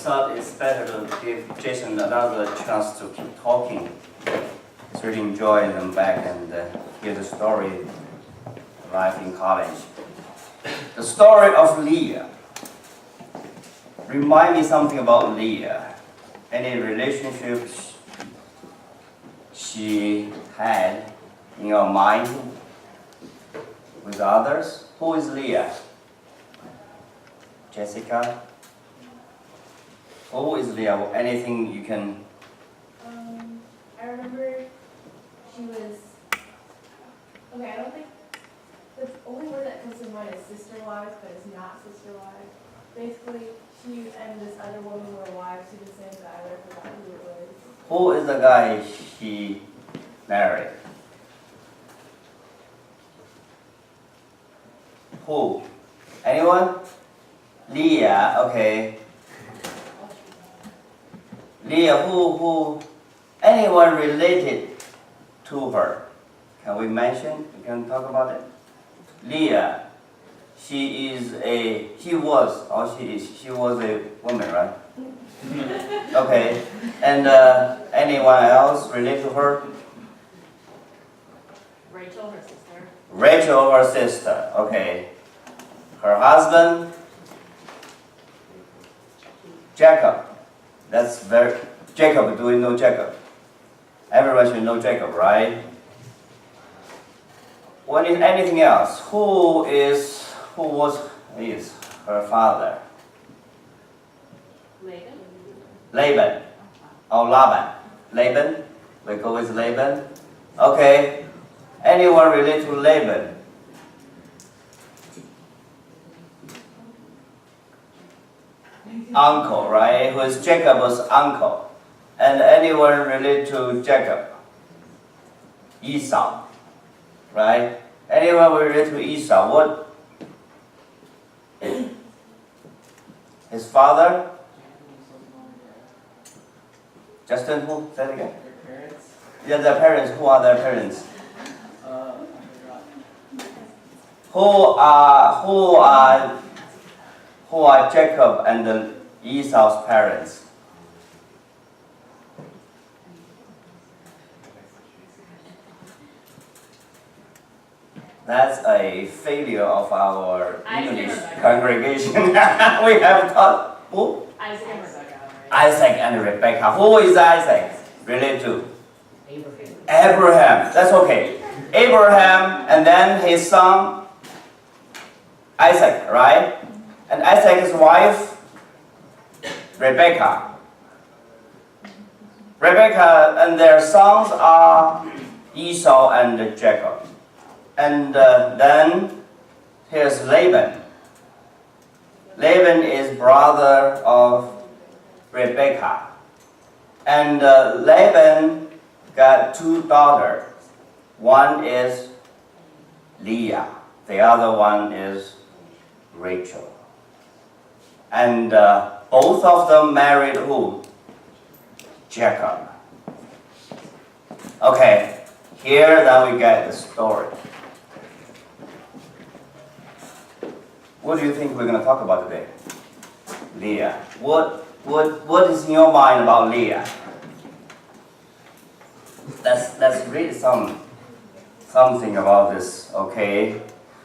thought it's better to give Jason another chance to keep talking. It's really enjoying them back and hear the story life in college. The story of Leah. Remind me something about Leah. Any relationships she had in your mind with others? Who is Leah? Jessica? Who is Leah? Anything you can... I remember she was... Okay, I don't think... The only word that comes to mind is sister wives, but it's not sister wives. Basically, she and this other woman were wives to the same guy, but I forgot who it was. Who is the guy she married? Who? Anyone? Leah, okay. Leah, who? Anyone related to her? Can we mention? We can talk about it. Leah, she was a woman, right? Okay. And anyone else related to her? Rachel, her sister. Rachel, her sister. Okay. Her husband? Jacob. Jacob, do we know Jacob? Everyone should know Jacob, right? What is anything else? Who is her father? Laban. Laban. Oh, Laban. Laban? We go with Laban? Okay. Anyone related to Laban? Uncle, right? Who is Jacob's uncle? And anyone related to Jacob? Esau, right? Anyone related to Esau? What? His father? Justin, who? Say it again. Their parents? Yeah, their parents. Who are their parents? Who are Jacob and Esau's parents? That's a failure of our Isaac English and Rebecca. congregation. We have taught who? Isaac and Rebecca. Right? Isaac and Rebecca. Who is Isaac related to? Abraham. Abraham. That's okay. Abraham and then his son Isaac, right? And Isaac's wife Rebecca. Rebecca and their sons are Esau and Jacob. And then here's Laban. Laban is brother of Rebecca. And Laban got two daughters. One is Leah. The other one is Rachel. And both of them married who? Jacob. Okay, here then we get the story. What do you think we're going to talk about today? Leah. What is in your mind about Leah? Let's read something about this, okay?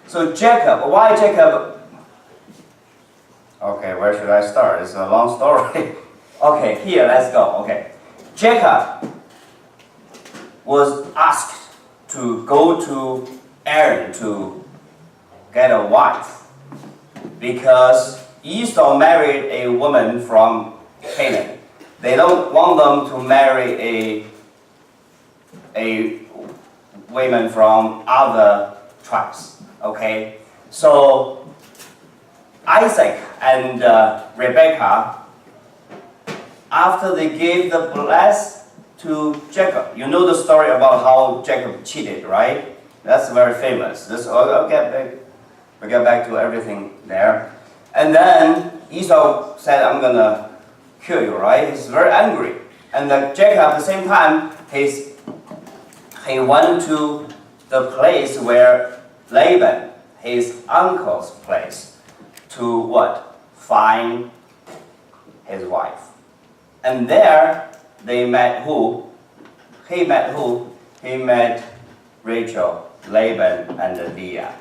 So Jacob, why Jacob? Okay, where should I start? It's a long story. Okay, here, let's go. Okay. Jacob was asked to go to Aaron to get a wife because Esau married a woman from Canaan. They don't want them to marry a woman from other tribes. Okay? So Isaac and Rebecca, after they gave the bless to Jacob, you know the story about how Jacob cheated, right? That's very famous. I'll get back to everything there. And then Esau said, I'm going to kill you, right? He's very angry. And Jacob, at the same time, he went to the place where Laban, his uncle's place, to what? Find his wife. And there they met who? He met who? He met Rachel, Laban, and Leah.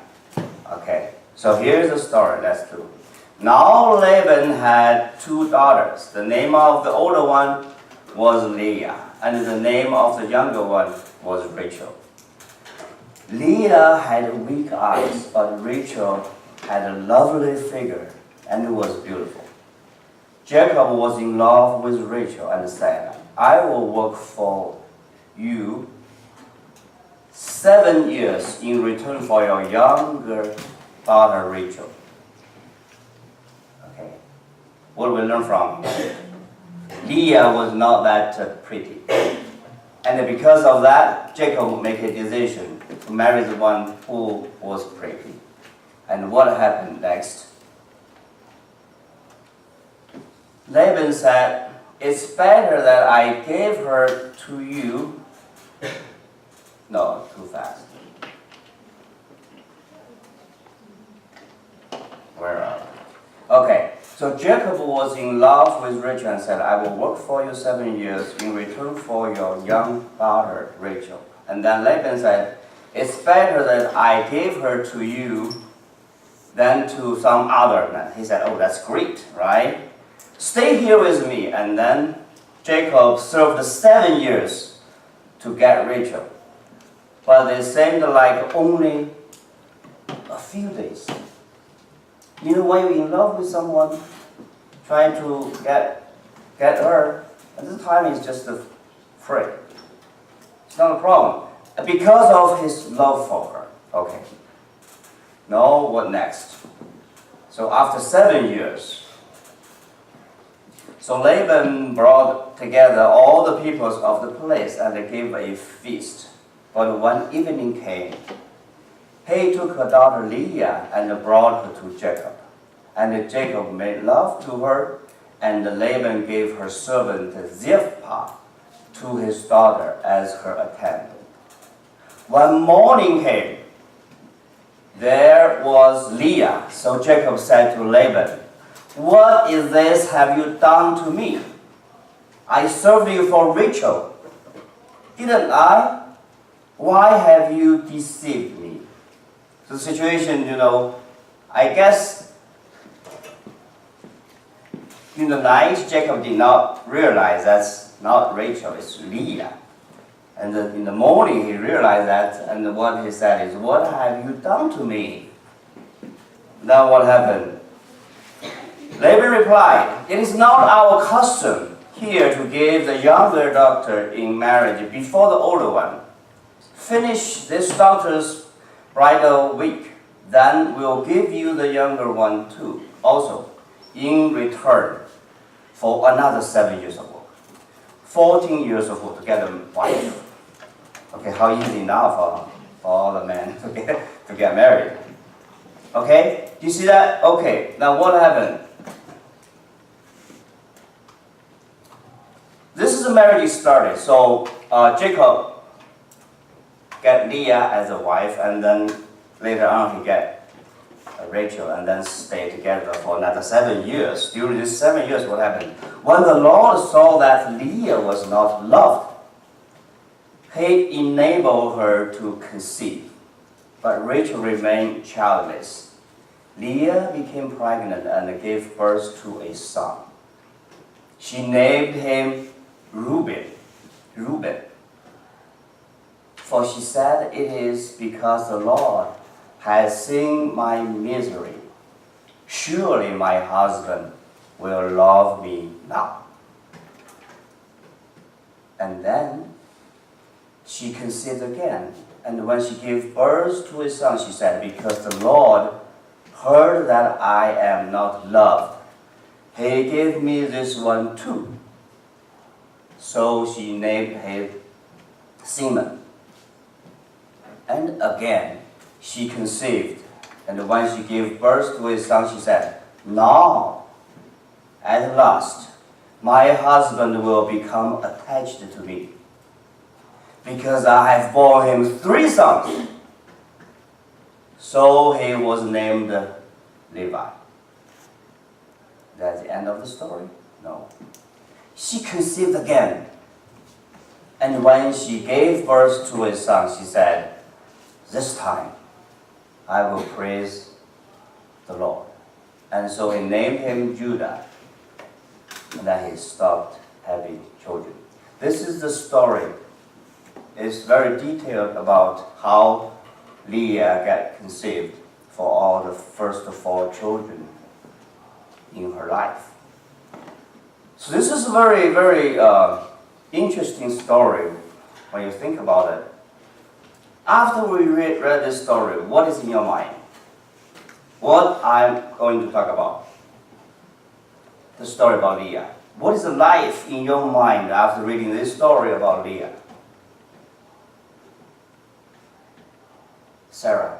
Okay, so here's the story. Let's do. Now Laban had 2 daughters. The name of the older one was Leah, and the name of the younger one was Rachel. Leah had weak eyes, but Rachel had a lovely figure and was beautiful. Jacob was in love with Rachel and said, I will work for you 7 years in return for your younger daughter Rachel. Okay, what do we learn from here? Leah was not that pretty. And because of that, Jacob made a decision to marry the one who was pretty. And what happened next? Laban said, it's better that I gave her to you. No, too fast. Where are we? Okay, so Jacob was in love with Rachel and said, I will work for you 7 years in return for your young daughter Rachel. And then Laban said, it's better that I gave her to you than to some other man. He said, oh, that's great, right? Stay here with me. And then Jacob served 7 years to get Rachel. But it seemed like only a few days. You know, when you're in love with someone, trying to get her, at the time is just free. It's not a problem. Because of his love for her. Okay. Now, what next? So after 7 years, so Laban brought together all the peoples of the place and they gave a feast. But when evening came, he took her daughter Leah and brought her to Jacob. And Jacob made love to her, and Laban gave her servant Zilpah to his daughter as her attendant. When morning came, there was Leah. So Jacob said to Laban, what is this have you done to me? I served you for Rachel, didn't I? Why have you deceived me? The situation, I guess in the night, Jacob did not realize that's not Rachel, it's Leah. And in the morning, he realized that, and what he said is, what have you done to me? Now what happened? Laban replied, it is not our custom here to give the younger daughter in marriage before the older one. Finish this daughter's bridal week, then we'll give you the younger one too, also, in return for another 7 years of work. 14 years of work to get a wife. Okay, how easy now for all the men to get married. Okay, do you see that? Okay, now what happened? This is the marriage started. So Jacob get Leah as a wife, and then later on he get Rachel, and then stay together for another 7 years. During these 7 years, what happened? When the Lord saw that Leah was not loved, he enabled her to conceive, but Rachel remained childless. Leah became pregnant and gave birth to a son. She named him Reuben, for she said, it is because the Lord has seen my misery. Surely my husband will love me now. And then she conceived again. And when she gave birth to a son, she said, because the Lord heard that I am not loved, he gave me this one too. So she named him Simeon. And again, she conceived. And when she gave birth to a son, she said, now, at last, my husband will become attached to me, because I have borne him 3 sons. So he was named Levi. That's the end of the story. No. She conceived again. And when she gave birth to a son, she said, "This time I will praise the Lord." And so he named him Judah. And then he stopped having children. This is the story. It's very detailed about how Leah got conceived for all the first 4 children in her life. So this is a very, very interesting story when you think about it. After we read this story, what is in your mind? What I'm going to talk about? The story about Leah. What is the life in your mind after reading this story about Leah? Sarah.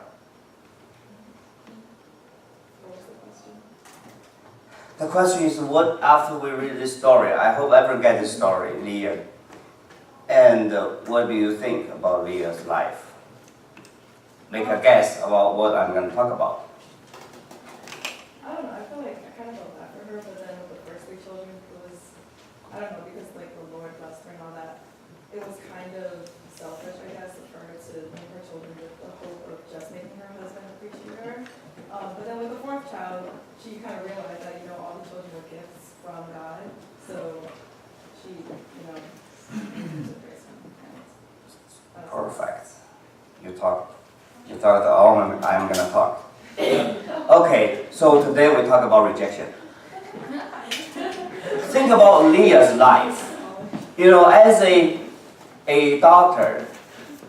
What was the question? The question is, what after we read this story? I hope everyone get this story, Leah. And what do you think about Leah's life? Make a guess about what I'm going to talk about. I don't know, I feel like I kind of felt bad for her, but then with the first 3 children, it was, I don't know, because like the Lord blessed her and all that, it was kind of selfish, I guess, for her to name her children with the hope of just making her husband appreciate her. But then with the 4th child, she kind of realized that, all the children were gifts from God, so she, needed to praise him. And Perfect. You talk the all I'm going to talk. Okay, so today we talk about rejection. Think about Leah's life. As a daughter,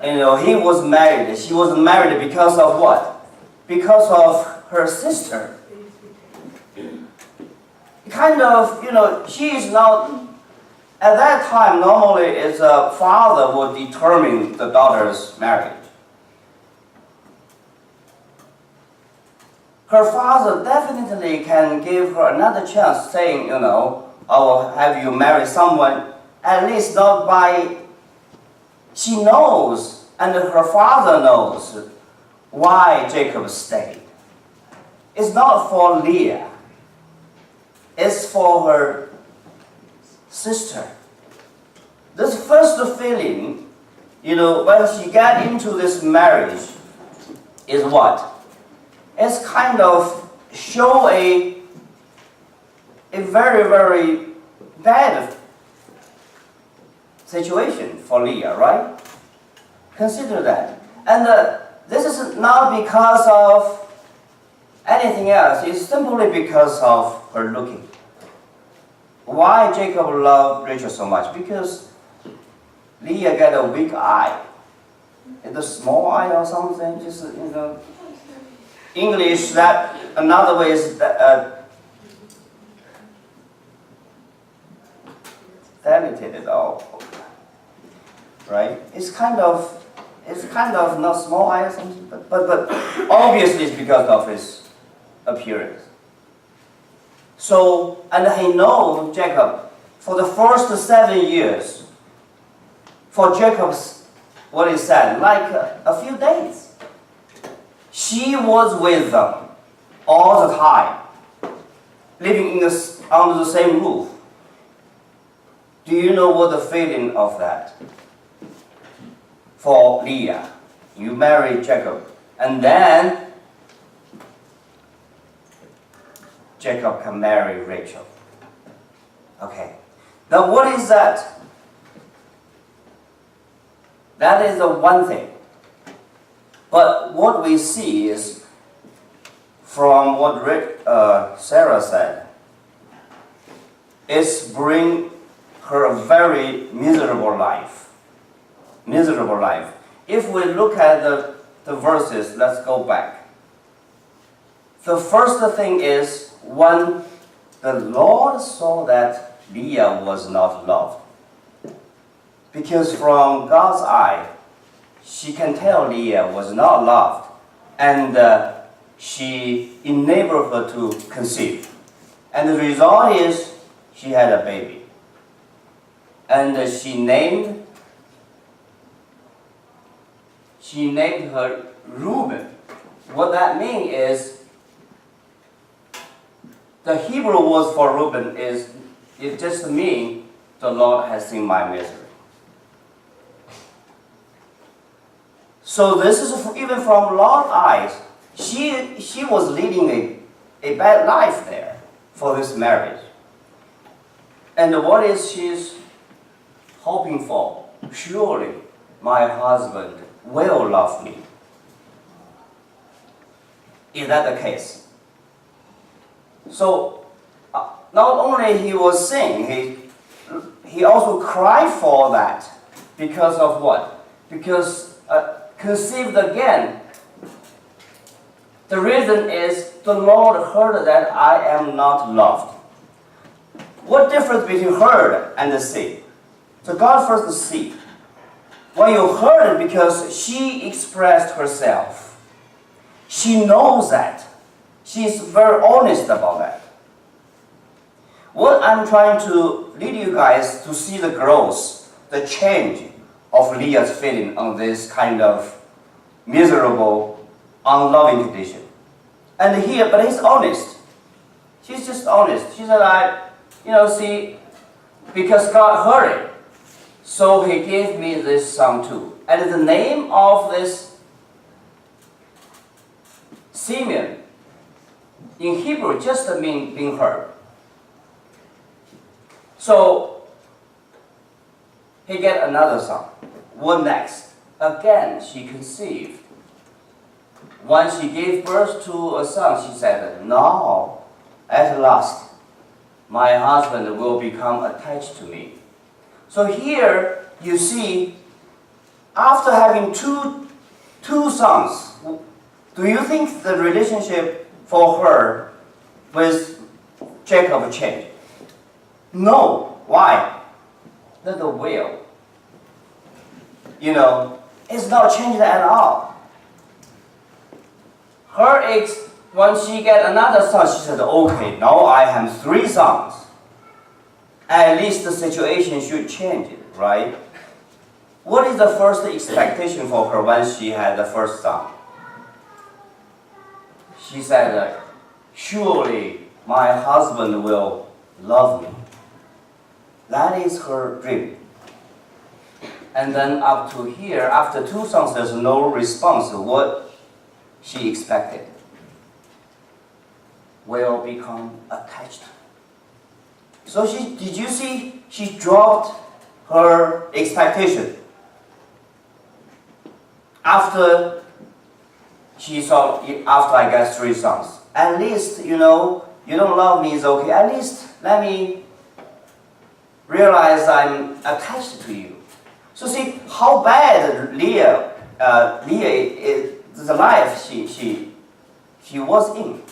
he was married. She was married because of what? Because of her sister. Kind of, she is not, at that time, normally it's a father would determine the daughter's marriage. Her father definitely can give her another chance, saying, I will have you marry someone, at least not by, she knows, and her father knows why Jacob stayed. It's not for Leah. It's for her sister. This first feeling, when she got into this marriage, is what? It's kind of show a very, very bad situation for Leah, right? Consider that. And this is not because of anything else. It's simply because of her looking. Why Jacob loved Rachel so much? Because Leah got a weak eye. It's a small eye or something, just, English, that another way is dilated, right? It's kind of not small eye or something, but obviously it's because of his appearance. So, and he knows Jacob for the first 7 years. For Jacob's, what he said, like a few days. She was with them all the time, living under the same roof. Do you know what the feeling of that? For Leah, you marry Jacob, and then Jacob can marry Rachel. Okay. Now what is that? That is the one thing. But what we see is, from what Sarah said, is bring her a very miserable life. Miserable life. If we look at the verses, let's go back. The first thing is, when the Lord saw that Leah was not loved. Because from God's eye, she can tell Leah was not loved, and she enabled her to conceive. And the result is she had a baby. And she named her Reuben. What that means is, the Hebrew word for Reuben is it just means the Lord has seen my misery. So this is even from Lord's eyes. She was leading a bad life there for this marriage. And what is she's hoping for? Surely my husband will love me. Is that the case? So not only he was saying, he also cried for that. Because of what? Because conceived again. The reason is the Lord heard that I am not loved. What difference between heard and the see? So God first see. When you heard it, because she expressed herself. She knows that. She is very honest about that. What I'm trying to lead you guys to see the growth, the change of Leah's feeling on this kind of miserable, unloving condition. And here, but he's honest. She's just honest. She said, see, because God heard it, so he gave me this son too. And the name of this Simeon in Hebrew just means being heard. So he get another son. What next? Again, she conceived. When she gave birth to a son, she said, now, at last, my husband will become attached to me. So here, you see, after having two sons, do you think the relationship for her with Jacob changed? No. Why? That's the will. It's not changed at all. Her ex, when she get another son, she said, okay, now I have 3 sons. At least the situation should change, right? What is the first expectation for her when she had the first son? She said, surely my husband will love me. That is her dream. And then up to here, after 2 sons, there's no response to what she expected. Will become attached. So did you see, she dropped her expectation. After I got 3 sons. At least, you don't love me is okay. At least let me realize I'm attached to you. So see how bad Leah is, the life she was in.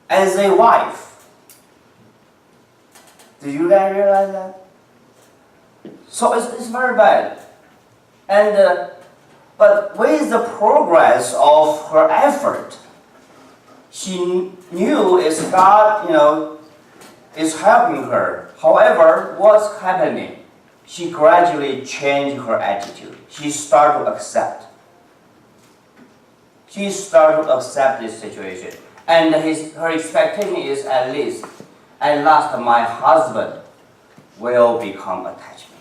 As a wife. Did you guys realize that? So it's very bad. And but with the progress of her effort, she knew is God, is helping her. However, what's happening? She gradually changed her attitude. She started to accept. She started to accept this situation. And her expectation is at last my husband will become attached to me.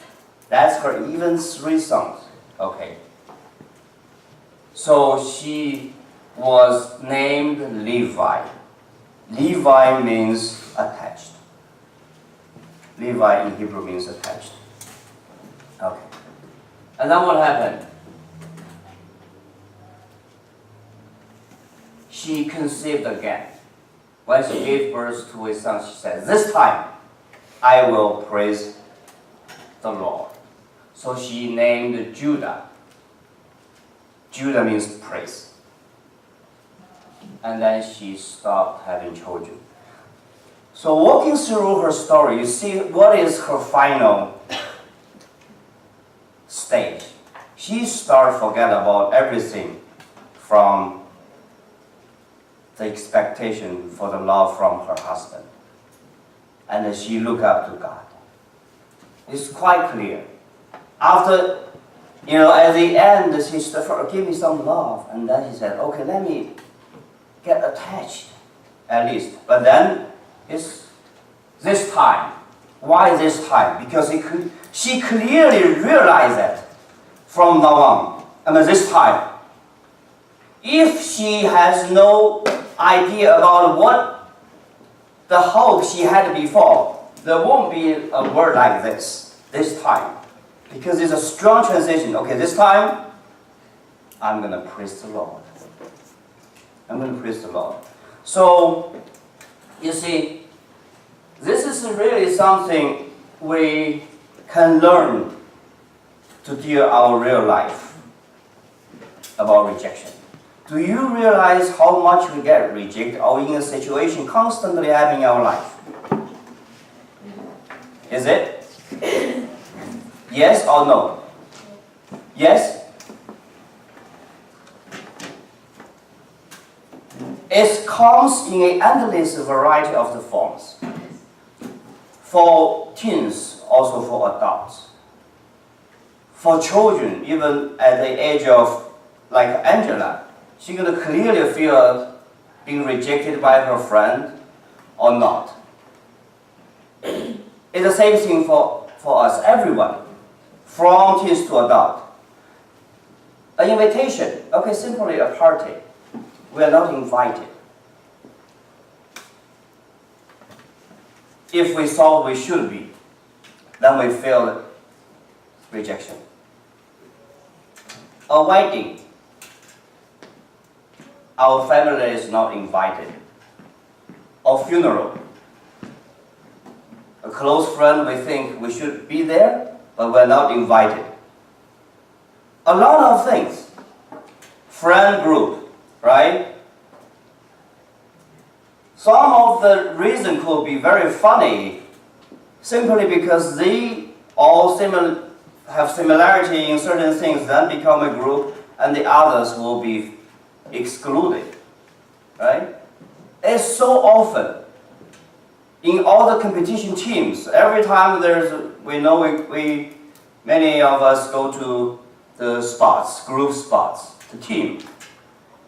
That's her even 3 sons. Okay. So she was named Levi. Levi means attached. Levi in Hebrew means attached. Okay. And then what happened? She conceived again. When she gave birth to a son, she said, this time I will praise the Lord. So she named Judah. Judah means praise. And then she stopped having children. So walking through her story, you see what is her final stage. She started to forget about everything from the expectation for the love from her husband. And then she looked up to God. It's quite clear. After, at the end, she said, give me some love. And then she said, okay, let me get attached, at least. But then, it's this time. Why this time? Because she clearly realized that from now on, this time. If she has no idea about what the hope she had before, there won't be a word like this time. Because it's a strong transition. Okay, this time, I'm going to praise the Lord. I'm going to praise the Lord. So, you see, this is really something we can learn to deal our real life about rejection. Do you realize how much we get rejected or in a situation constantly happening in our life? Is it? Yes or no? Yes? It comes in an endless variety of the forms. For teens, also for adults. For children, even at the age of, like Angela, she's going to clearly feel being rejected by her friend or not. It's the same thing for us, everyone, from teens to adult. An invitation, okay, simply a party. We are not invited. If we thought we should be, then we feel rejection. A wedding, our family is not invited. A funeral, a close friend, we think we should be there, but we're not invited. A lot of things. Friend group, right? Some of the reason could be very funny, simply because they all have similarity in certain things, then become a group, and the others will be excluded, right? It's so often in all the competition teams. Every time many of us go to the spots, group spots, the team,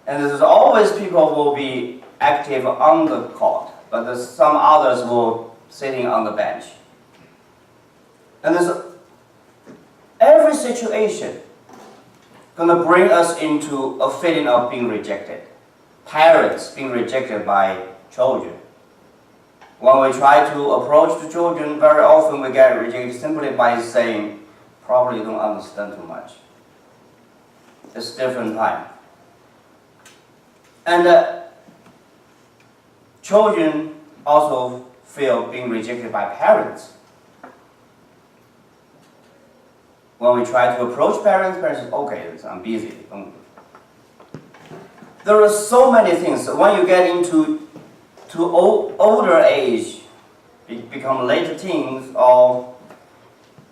and there's always people will be active on the court, but there's some others will sitting on the bench. And there's every situation gonna bring us into a feeling of being rejected. Parents being rejected by children. When we try to approach the children, very often we get rejected simply by saying, probably you don't understand too much. It's different time. And children also feel being rejected by parents. When we try to approach parents say, okay, I'm busy. There are so many things. When you get into older age, become late teens or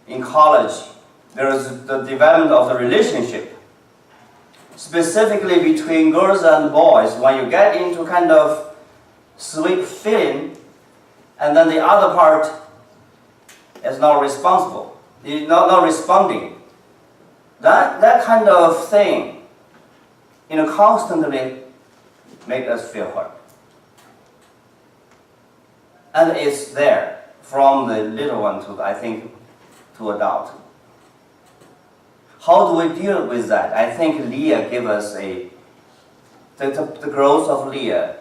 in college, there is the development of the relationship, specifically between girls and boys. When you get into kind of sweet feeling, and then the other part is not responsible, is not responding. That kind of thing, constantly make us feel hurt. And it's there from the little one to, I think, to adult. How do we deal with that? I think Leah gave us the growth of Leah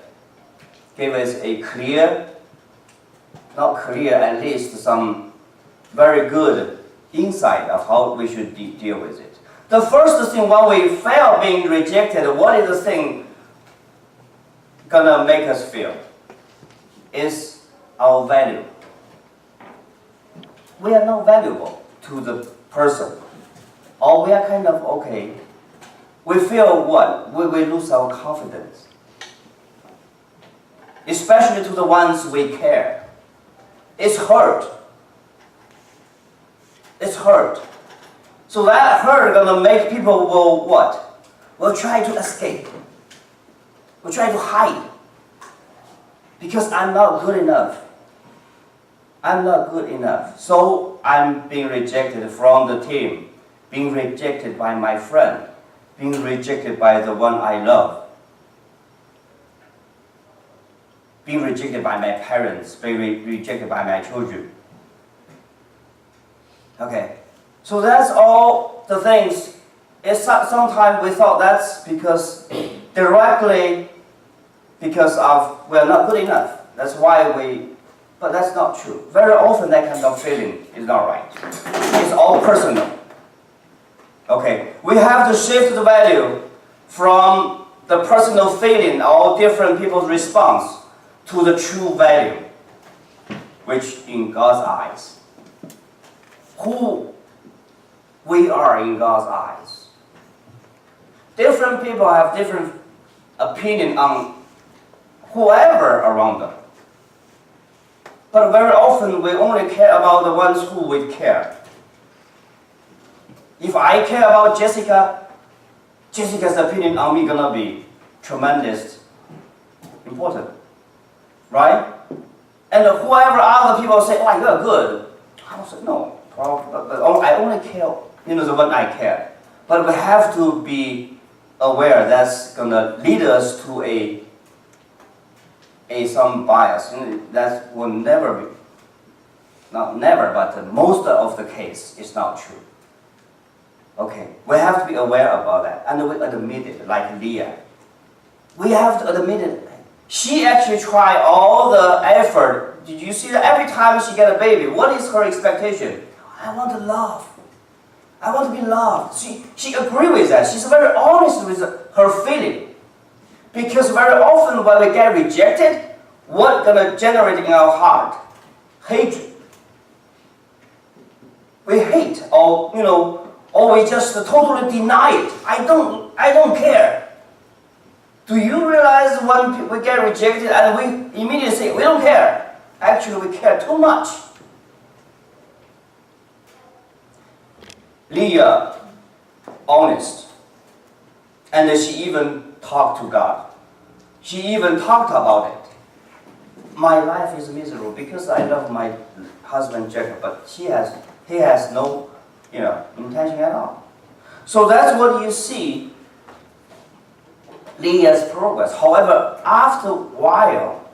gave us a at least some very good insight of how we should deal with it. The first thing when we fail being rejected, what is the thing gonna make us feel? Is our value. We are not valuable to the person. Or we are kind of okay. We feel what? We lose our confidence. Especially to the ones we care. It's hurt. It's hurt. So that hurt gonna make people will what? Will try to escape. Will try to hide. Because I'm not good enough. I'm not good enough. So I'm being rejected from the team. Being rejected by my friend. Being rejected by the one I love. being rejected by my parents, being rejected by my children. Okay, so that's all the things. Sometimes we thought that's because directly because of we're not good enough. That's why but that's not true. Very often that kind of feeling is not right. It's all personal. Okay, we have to shift the value from the personal feeling or different people's response to the true value, which in God's eyes, who we are in God's eyes. Different people have different opinion on whoever around them. But very often we only care about the ones who we care. If I care about Jessica, Jessica's opinion on me gonna be tremendous, important, right? And whoever other people say, "Oh, you're good," I will say no. But I only care, the one I care. But we have to be aware that's gonna lead us to some bias. That will never be, not never, but most of the case is not true. Okay, we have to be aware about that, and we admit it, like Leah. We have to admit it. She actually tried all the effort. Did you see that every time she get a baby, what is her expectation? I want to love. I want to be loved. She agreed with that. She's very honest with her feeling. Because very often when we get rejected, what's gonna generate in our heart? Hatred. We hate, or we just totally deny it. I don't care. Do you realize when we get rejected and we immediately say we don't care? Actually, we care too much. Leah, honest, and she even talked to God. She even talked about it. My life is miserable because I love my husband Jacob, but he has no, intention at all. So that's what you see. Leah's progress. However, after a while,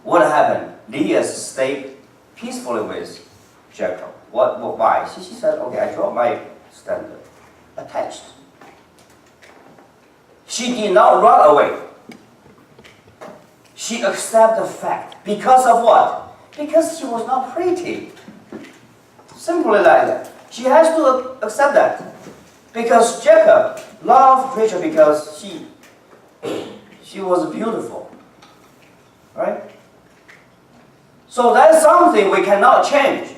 what happened? Leah stayed peacefully with Jacob. Why? She said, okay, I dropped my standard. Attached. She did not run away. She accepted the fact. Because of what? Because she was not pretty. Simply like that. She has to accept that. Because Jacob loved Rachel because she was beautiful. Right? So that's something we cannot change.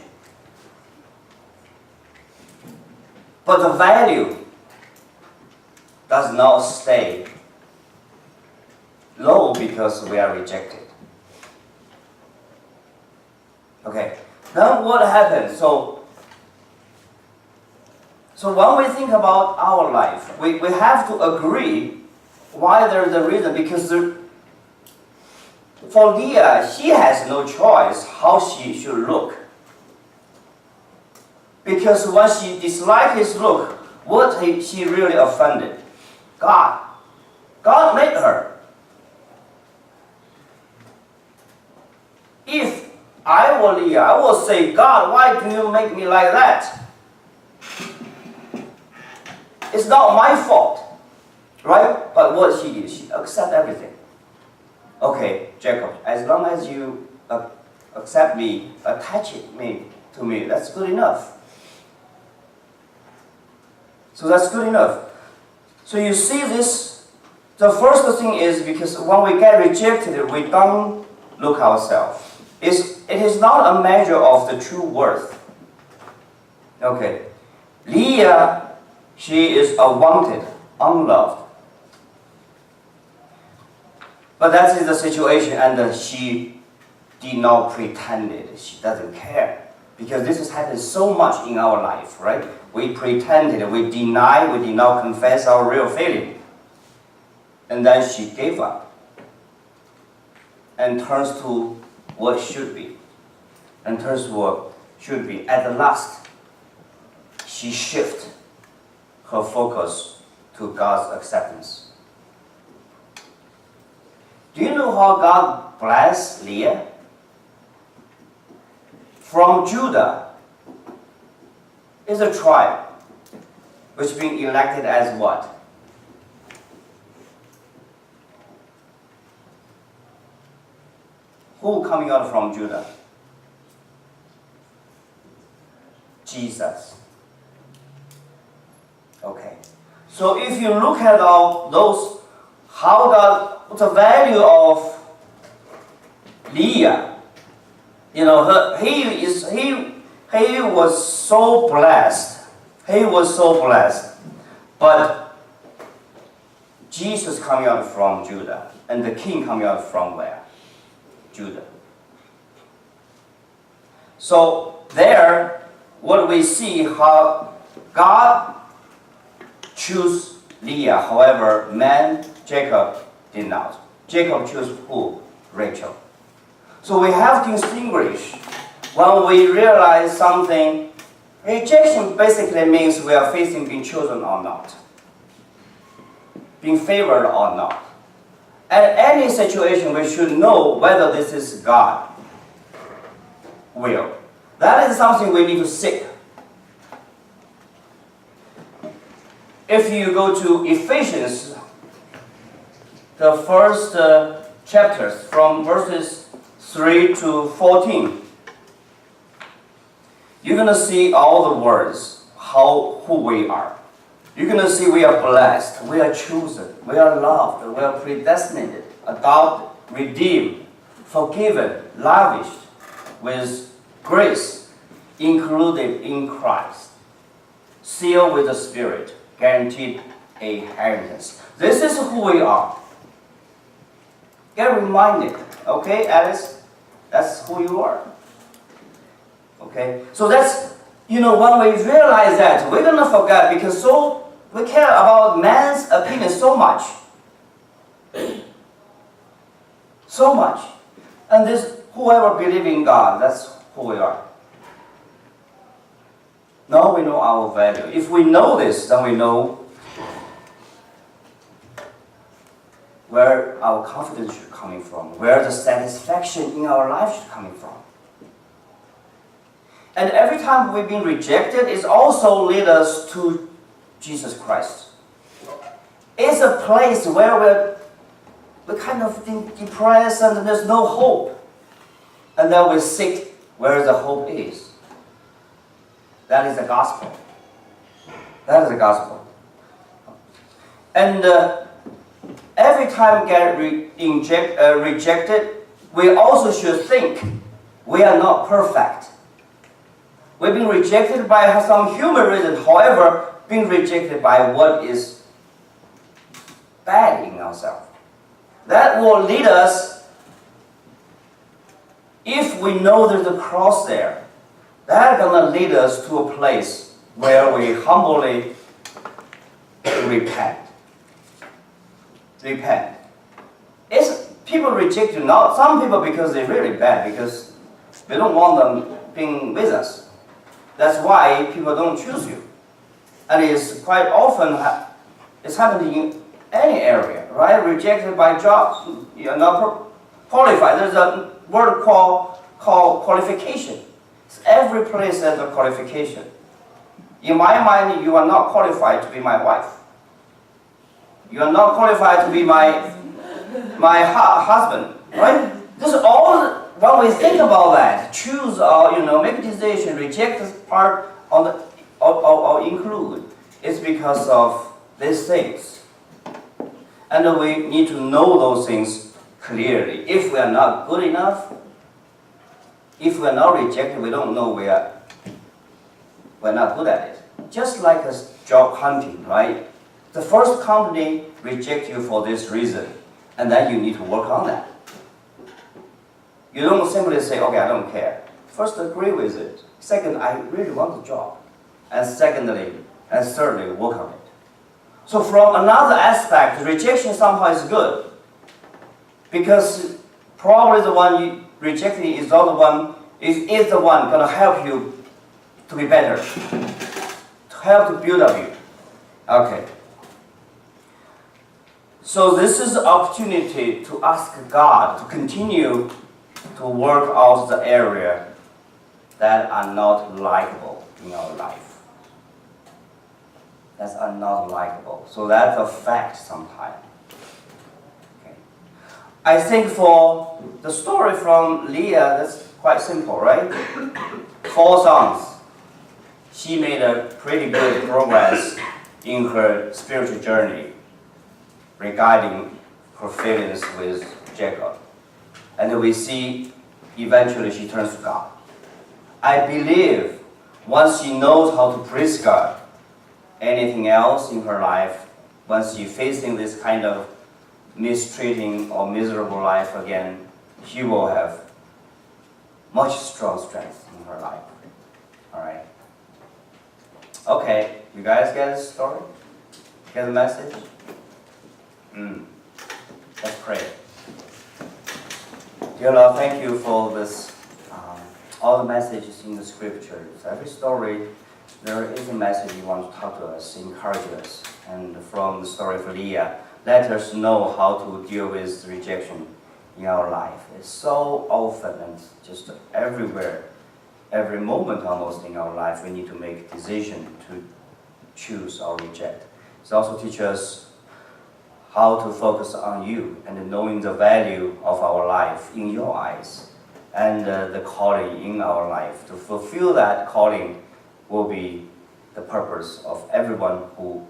But the value does not stay low because we are rejected. Okay. Now what happens? So when we think about our life, we have to agree why there's a reason. Because for Leah, she has no choice how she should look. Because when she disliked his look, what she really offended? God. God made her. If I were Leah, I would say, God, why do you make me like that? It's not my fault. Right? But what she did, she accepted everything. Okay, Jacob, as long as you accept me, attach me to me, that's good enough. So that's good enough. So you see this, the first thing is because when we get rejected, we don't look ourselves. It is not a measure of the true worth. Okay. Leah, she is unwanted, unloved. But that is the situation, and she did not pretend it. She doesn't care. Because this has happened so much in our life, right? We pretended, we denied, we did not confess our real feeling. And then she gave up. And turns to what should be. And turns to what should be. At the last, she shifts her focus to God's acceptance. Do you know how God bless Leah? From Judah is a tribe which being elected as what? Who coming out from Judah? Jesus. Okay. So if you look at all those, the value of Leah, he was so blessed. He was so blessed. But Jesus coming out from Judah, and the king coming out from where? Judah. So there, what we see how God chose Leah, however, man Jacob did not. Jacob chose who? Rachel. So we have to distinguish when we realize something. Rejection basically means we are facing being chosen or not, being favored or not. At any situation, we should know whether this is God will. That is something we need to seek. If you go to Ephesians, the first chapters from verses 3 to 14, you're going to see all the words, who we are. You're going to see we are blessed, we are chosen, we are loved, we are predestinated, adopted, redeemed, forgiven, lavished with grace, included in Christ, sealed with the Spirit, guaranteed a inheritance. This is who we are. Get reminded, okay, Alice? That's who you are. Okay? So that's, when we realize that, we're going to forget because we care about man's opinion so much. So much. And whoever believes in God, that's who we are. Now we know our value. If we know this, then we know where our confidence should coming from, where the satisfaction in our life should coming from. And every time we've been rejected, it also leads us to Jesus Christ. It's a place where we're kind of depressed and there's no hope. And then we seek where the hope is. That is the gospel. That is the gospel. And every time we get rejected, we also should think we are not perfect. We've been rejected by some human reason, however, being rejected by what is bad in ourselves. That will lead us, if we know there's a cross there, that's going to lead us to a place where we humbly repent. Repent. People reject you, not some people because they're really bad, because we don't want them being with us. That's why people don't choose you. And it's quite often, it's happening in any area, right? Rejected by job, you're not qualified. There's a word called qualification. Every place has a qualification. In my mind, you are not qualified to be my wife. You are not qualified to be my husband, right? This is all, when we think about that, choose or make a decision, reject this part or include, it's because of these things. And we need to know those things clearly. If we are not good enough, if we are not rejected, we don't know we're not good at it. Just like a job hunting, right? The first company rejects you for this reason, and then you need to work on that. You don't simply say, okay, I don't care. First, agree with it. Second, I really want the job. And thirdly, work on it. So from another aspect, rejection somehow is good. Because probably the one you rejected is not the one, is the one going to help you to be better. To help to build up you. Okay. So this is an opportunity to ask God to continue to work out the area that are not likable in our life. That are not likable. So that's a fact sometimes. Okay. I think for the story from Leah, that's quite simple, right? 4 sons. She made a pretty good progress in her spiritual journey regarding her feelings with Jacob. And we see eventually she turns to God. I believe once she knows how to praise God, anything else in her life, once she's facing this kind of mistreating or miserable life again, she will have much strong strength in her life. All right. Okay, you guys get the story? Get the message? Let's pray. Dear Lord, thank you for this, all the messages in the scriptures. Every story, there is a message you want to talk to us, encourage us. And from the story of Leah, let us know how to deal with rejection in our life. It's so often and just everywhere, every moment almost in our life, we need to make a decision to choose or reject. It also teaches us how to focus on you and knowing the value of our life in your eyes and the calling in our life. To fulfill that calling will be the purpose of everyone who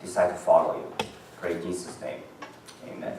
decide to follow you. Pray in Jesus' name. Amen.